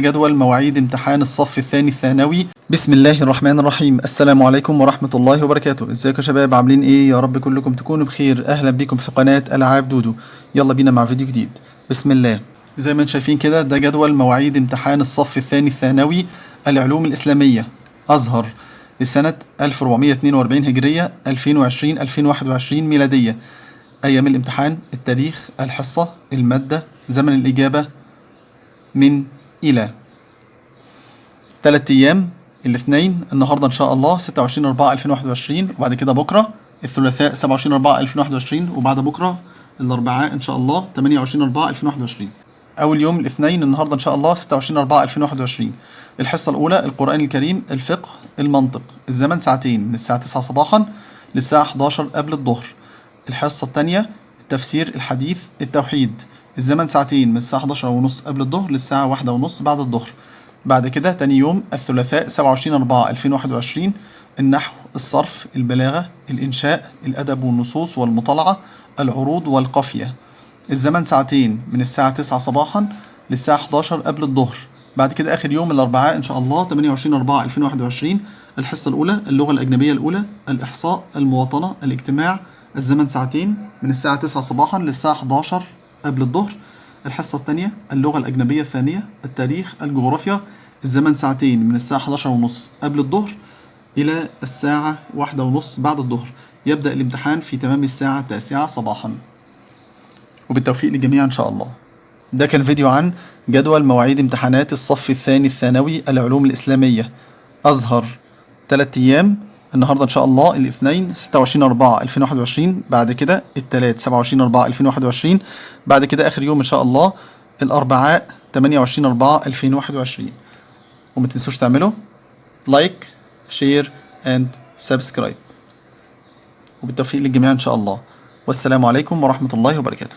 جدول مواعيد امتحان الصف الثاني الثانوي. بسم الله الرحمن الرحيم. السلام عليكم ورحمة الله وبركاته. ازيكم يا شباب، عاملين ايه؟ يا رب كلكم تكونوا بخير. اهلا بكم في قناة العاب دودو. يلا بينا مع فيديو جديد. بسم الله. زي ما انتم شايفين كده، ده جدول مواعيد امتحان الصف الثاني الثانوي العلوم الإسلامية أزهر لسنة 1442 هجرية 2020-2021 ميلادية. أيام الامتحان، التاريخ، الحصة، المادة، زمن الإجابة، من إلى. 3 أيام: الاثنين النهاردة إن شاء الله 26/4/2021، وبعد كده بكرة الثلاثاء 27/4/2021، وبعد بكرة الأربعاء إن شاء الله 28/4/2021. أول يوم الاثنين النهاردة إن شاء الله 26/4/2021. الحصة الأولى القرآن الكريم، الفقه، المنطق. الزمن ساعتين، من الساعة 9 صباحا للساعة 11 قبل الظهر. الحصة الثانية التفسير، الحديث، التوحيد. الزمن ساعتين، من الساعة 11:30 قبل الظهر للساعة 1:30 بعد الظهر. بعد كده تاني يوم الثلاثاء 27/4/2021 النحو، الصرف، البلاغة، الإنشاء، الأدب والنصوص والمطالعة، العروض والقافية. الزمن ساعتين، من الساعة 9 صباحا للساعة 11 قبل الظهر. بعد كده آخر يوم الأربعاء إن شاء الله 28/4/2021 الحصة الأولى اللغة الأجنبية الأولى، الإحصاء، المواطنة، الاجتماع. الزمن ساعتين، من الساعة 9 صباحا للساعة 11 قبل الظهر. الحصة الثانية اللغة الأجنبية الثانية، التاريخ، الجغرافيا. الزمن ساعتين، من الساعة 11:30 قبل الظهر إلى الساعة 1:30 بعد الظهر. يبدأ الامتحان في تمام الساعة 9 صباحا. وبالتوفيق للجميع إن شاء الله. ده كان فيديو عن جدول مواعيد امتحانات الصف الثاني الثانوي العلوم الإسلامية أزهر. 3 أيام: النهاردة إن شاء الله الاثنين 26/4/2021، بعد كده الثلاث 27/4/2021، بعد كده آخر يوم إن شاء الله الأربعاء 28/4/2021. وما تنسوش تعملوا لايك، شير اند سبسكرايب. وبالتوفيق للجميع إن شاء الله. والسلام عليكم ورحمة الله وبركاته.